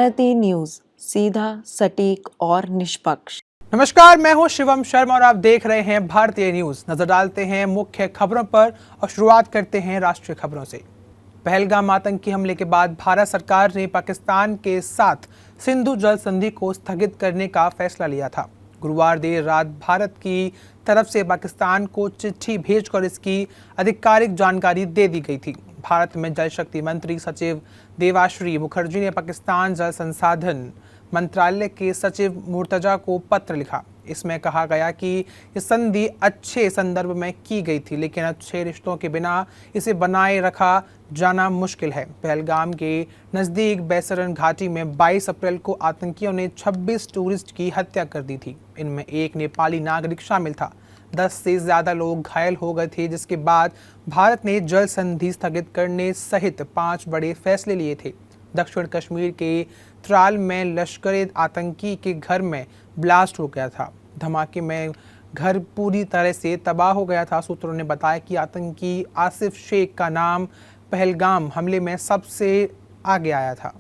भारतीय न्यूज, सीधा, सटीक और निष्पक्ष। नमस्कार, मैं हूं शिवम शर्मा और आप देख रहे हैं भारतीय न्यूज। नजर डालते हैं मुख्य खबरों पर और शुरुआत करते हैं राष्ट्रीय खबरों से। पहलगाम आतंकी हमले के बाद भारत सरकार ने पाकिस्तान के साथ सिंधु जल संधि को स्थगित करने का फैसला लिया था। गुरुवार देर रात भारत की तरफ से पाकिस्तान को चिट्ठी भेजकर इसकी आधिकारिक जानकारी दे दी गई थी। भारत में जल शक्ति मंत्री सचिव देवाश्री मुखर्जी ने पाकिस्तान जल संसाधन मंत्रालय के सचिव मुर्तजा को पत्र लिखा। इसमें कहा गया कि ये संधि अच्छे संदर्भ में की गई थी, लेकिन अच्छे रिश्तों के बिना इसे बनाए रखा जाना मुश्किल है। पहलगाम के नज़दीक बैसरन घाटी में 22 अप्रैल को आतंकियों ने 26 टूरिस्ट की हत्या कर दी थी। इनमें एक नेपाली नागरिक शामिल था। 10 से ज़्यादा लोग घायल हो गए थे, जिसके बाद भारत ने जल संधि स्थगित करने सहित 5 बड़े फैसले लिए थे। दक्षिण कश्मीर के त्राल में लश्कर आतंकी के घर में ब्लास्ट हो गया था। धमाके में घर पूरी तरह से तबाह हो गया था। सूत्रों ने बताया कि आतंकी आसिफ शेख का नाम पहलगाम हमले में सबसे आगे आया था।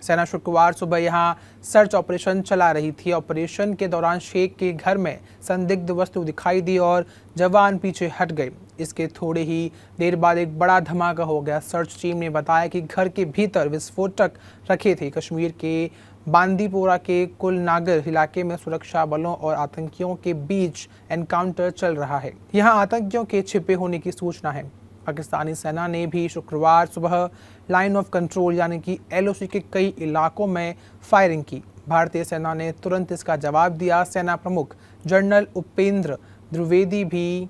सेना शुक्रवार सुबह यहां सर्च ऑपरेशन चला रही थी। ऑपरेशन के दौरान शेख के घर में संदिग्ध वस्तु दिखाई दी और जवान पीछे हट गए। इसके थोड़े ही देर बाद एक बड़ा धमाका हो गया। सर्च टीम ने बताया कि घर के भीतर विस्फोटक रखे थे। कश्मीर के बांदीपोरा के कुलनागर इलाके में सुरक्षा बलों और आतंकियों के बीच एनकाउंटर चल रहा है। यहां आतंकियों के छिपे होने की सूचना है। पाकिस्तानी सेना ने भी शुक्रवार सुबह लाइन ऑफ कंट्रोल यानी कि LOC के कई इलाकों में फायरिंग की। भारतीय सेना ने तुरंत इसका जवाब दिया। सेना प्रमुख जनरल उपेंद्र द्विवेदी भी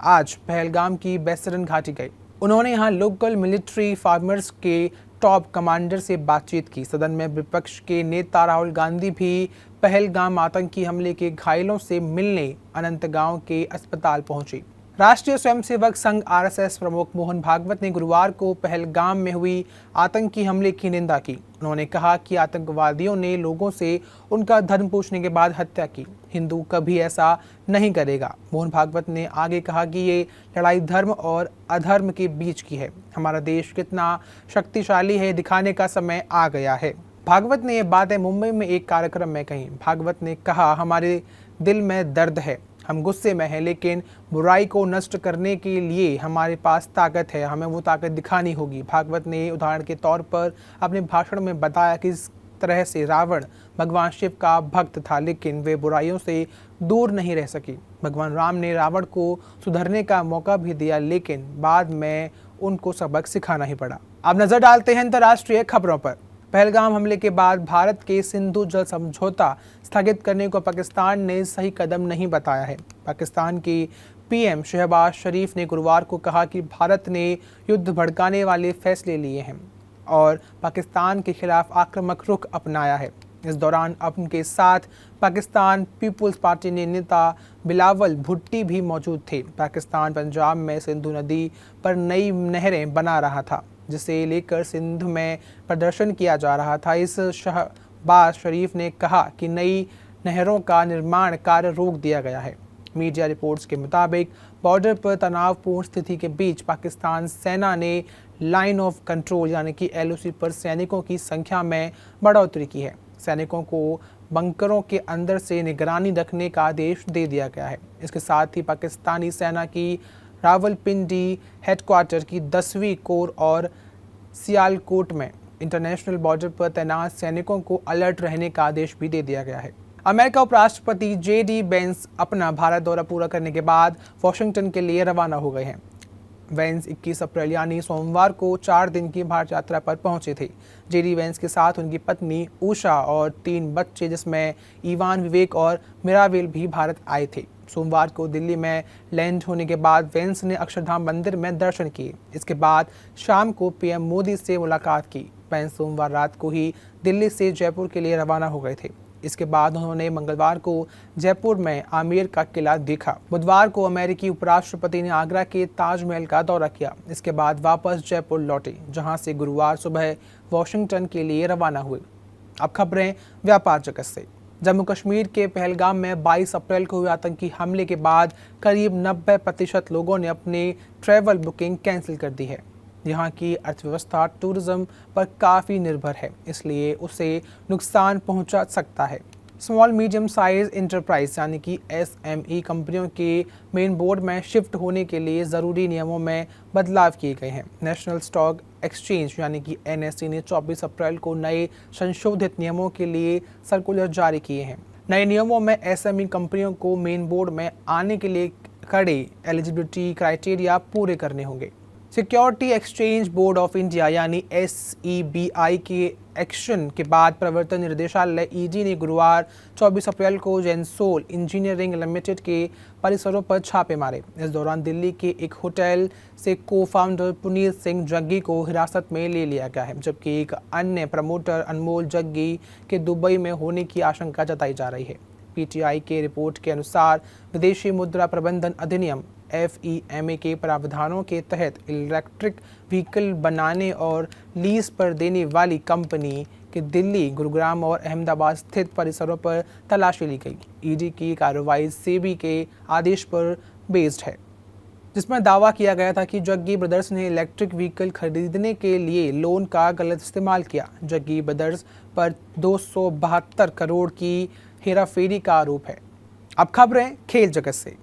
आज पहलगाम की बैसरन घाटी गए। उन्होंने यहां लोकल मिलिट्री फार्मर्स के टॉप कमांडर से बातचीत की। सदन में विपक्ष के नेता राहुल गांधी भी पहलगाम आतंकी हमले के घायलों से मिलने अनंतगांव के अस्पताल पहुंचे। राष्ट्रीय स्वयंसेवक संघ RSS प्रमुख मोहन भागवत ने गुरुवार को पहलगाम में हुई आतंकी हमले की निंदा की। उन्होंने कहा कि आतंकवादियों ने लोगों से उनका धर्म पूछने के बाद हत्या की। हिंदू कभी ऐसा नहीं करेगा। मोहन भागवत ने आगे कहा कि ये लड़ाई धर्म और अधर्म के बीच की है। हमारा देश कितना शक्तिशाली है दिखाने का समय आ गया है। भागवत ने ये बातें मुंबई में एक कार्यक्रम में कही। भागवत ने कहा, हमारे दिल में दर्द है, हम गुस्से में हैं, लेकिन बुराई को नष्ट करने के लिए हमारे पास ताकत है। हमें वो ताकत दिखानी होगी। भागवत ने उदाहरण के तौर पर अपने भाषण में बताया कि इस तरह से रावण भगवान शिव का भक्त था, लेकिन वे बुराइयों से दूर नहीं रह सकी। भगवान राम ने रावण को सुधरने का मौका भी दिया, लेकिन बाद में उनको सबक सिखाना ही पड़ा। अब नजर डालते हैं अंतर्राष्ट्रीय खबरों पर। पहलगाम हमले के बाद भारत के सिंधु जल समझौता स्थगित करने को पाकिस्तान ने सही कदम नहीं बताया है। पाकिस्तान के PM शहबाज शरीफ ने गुरुवार को कहा कि भारत ने युद्ध भड़काने वाले फैसले लिए हैं और पाकिस्तान के खिलाफ आक्रामक रुख अपनाया है। इस दौरान उनके साथ पाकिस्तान पीपुल्स पार्टी के नेता बिलावल भुट्टी भी मौजूद थे। पाकिस्तान पंजाब में सिंधु नदी पर नई नहरें बना रहा था, जिसे लेकर सिंध में प्रदर्शन किया जा रहा था। इस शहबाज शरीफ ने कहा कि नई नहरों का निर्माण कार्य रोक दिया गया है। मीडिया रिपोर्ट्स के मुताबिक बॉर्डर पर तनावपूर्ण स्थिति के बीच पाकिस्तान सेना ने लाइन ऑफ कंट्रोल यानी कि LOC पर सैनिकों की संख्या में बढ़ोतरी की है। सैनिकों को बंकरों के अंदर से निगरानी रखने का आदेश दे दिया गया है। इसके साथ ही पाकिस्तानी सेना की रावलपिंडी हेडक्वार्टर की 10वीं कोर और सियालकोट में इंटरनेशनल बॉर्डर पर तैनात सैनिकों को अलर्ट रहने का आदेश भी दे दिया गया है। अमेरिका उपराष्ट्रपति JD वेंस अपना भारत दौरा पूरा करने के बाद वॉशिंगटन के लिए रवाना हो गए हैं। वेंस 21 अप्रैल यानी सोमवार को 4 दिन की भारत यात्रा पर पहुंचे थे। JD वेंस के साथ उनकी पत्नी उषा और 3 बच्चे, जिसमें इवान, विवेक और मिरावेल भी भारत आए थे। सोमवार को दिल्ली में लैंड होने के बाद वेंस ने अक्षरधाम मंदिर में दर्शन किए। इसके बाद शाम को PM मोदी से मुलाकात की। वेंस सोमवार रात को ही दिल्ली से जयपुर के लिए रवाना हो गए थे। इसके बाद उन्होंने मंगलवार को जयपुर में आमेर का किला देखा। बुधवार को अमेरिकी उपराष्ट्रपति ने आगरा के ताजमहल का दौरा किया। इसके बाद वापस जयपुर लौटे, जहां से गुरुवार सुबह वॉशिंगटन के लिए रवाना हुए। अब खबरें व्यापार जगत से। जम्मू कश्मीर के पहलगाम में 22 अप्रैल को हुए आतंकी हमले के बाद करीब 90% लोगों ने अपनी ट्रैवल बुकिंग कैंसिल कर दी है। यहाँ की अर्थव्यवस्था टूरिज्म पर काफ़ी निर्भर है, इसलिए उसे नुकसान पहुँचा सकता है। स्मॉल मीडियम साइज इंटरप्राइज यानी कि SME कंपनियों के मेन बोर्ड में शिफ्ट होने के लिए ज़रूरी नियमों में बदलाव किए गए हैं। नेशनल स्टॉक एक्सचेंज यानी कि NSE ने 24 अप्रैल को नए संशोधित नियमों के लिए सर्कुलर जारी किए हैं। नए नियमों में SME कंपनियों को मेन बोर्ड में आने के लिए कड़े एलिजिबिलिटी क्राइटेरिया पूरे करने होंगे। Security exchange board of India यानी SEBI के एक्शन के बाद प्रवर्तन निदेशालय ED ने गुरुवार 24 अप्रैल को जेंसोल इंजीनियरिंग लिमिटेड के परिसरों पर छापे मारे। इस दौरान दिल्ली के एक होटल से को-फाउंडर पुनीत सिंह जग्गी को हिरासत में ले लिया गया है, जबकि एक अन्य प्रमोटर अनमोल जग्गी के दुबई में होने की आशंका जताई जा रही है। PTI के रिपोर्ट के अनुसार विदेशी मुद्रा प्रबंधन अधिनियम FEMA के प्रावधानों के तहत इलेक्ट्रिक व्हीकल बनाने और लीज पर देने वाली कंपनी के दिल्ली, गुरुग्राम और अहमदाबाद स्थित परिसरों पर तलाशी ली गई। ED की कार्रवाई सेबी के आदेश पर बेस्ड है, जिसमें दावा किया गया था कि जग्गी ब्रदर्स ने इलेक्ट्रिक व्हीकल खरीदने के लिए लोन का गलत इस्तेमाल किया। जग्गी ब्रदर्स पर 272 करोड़ की हेराफेरी का आरोप है। अब खबरें खेल जगत से।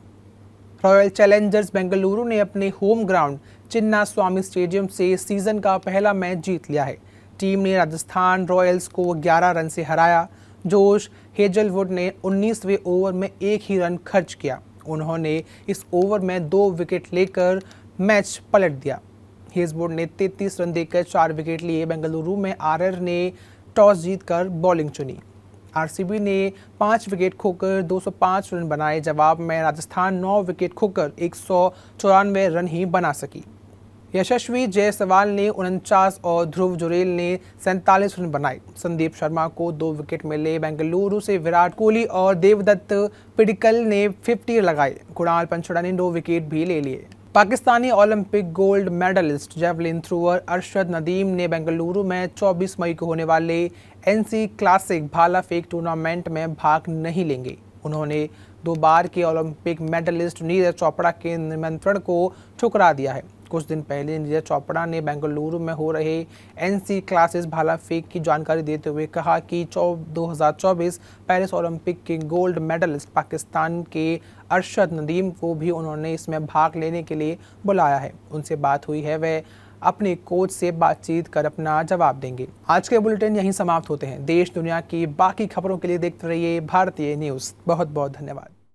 रॉयल चैलेंजर्स बेंगलुरु ने अपने होम ग्राउंड चिन्ना स्वामी स्टेडियम से सीजन का पहला मैच जीत लिया है। टीम ने राजस्थान रॉयल्स को 11 रन से हराया। जोश हेजलवुड ने 19वें ओवर में एक ही रन खर्च किया। उन्होंने इस ओवर में 2 विकेट लेकर मैच पलट दिया। हेजलवुड ने 33 रन देकर 4 विकेट लिए। बेंगलुरु में RR ने टॉस जीतकर बॉलिंग चुनी। RCB ने 5 विकेट खोकर 205 रन बनाए। जवाब में राजस्थान 9 विकेट खोकर 194 रन ही बना सकी। यशस्वी जायसवाल ने 49 और ध्रुव जुरेल ने 47 रन बनाए। संदीप शर्मा को 2 विकेट मिले। बेंगलुरु से विराट कोहली और देवदत्त पिडिक्कल ने 50 लगाए। कुणाल पंचड़ा ने 2 विकेट भी ले लिए। Pakistani Olympic gold medallist javelin thrower Arshad Nadeem ने बेंगलुरु में 24 मई को होने वाले NC क्लासिक भाला फेंक टूर्नामेंट में भाग नहीं लेंगे। उन्होंने 2 बार के ओलंपिक मेडलिस्ट नीरज चोपड़ा के निमंत्रण को ठुकरा दिया है। कुछ दिन पहले नीरज चोपड़ा ने बेंगलुरु में हो रहे NC क्लासिस भाला फेंक की जानकारी देते हुए कहा कि 2024 पेरिस ओलंपिक के गोल्ड मेडलिस्ट पाकिस्तान के अरशद नदीम को भी उन्होंने इसमें भाग लेने के लिए बुलाया है। उनसे बात हुई है, वे अपने कोच से बातचीत कर अपना जवाब देंगे। आज के बुलेटिन यहीं समाप्त होते हैं। देश दुनिया की बाकी खबरों के लिए देखते रहिए भारतीय न्यूज़। बहुत बहुत धन्यवाद।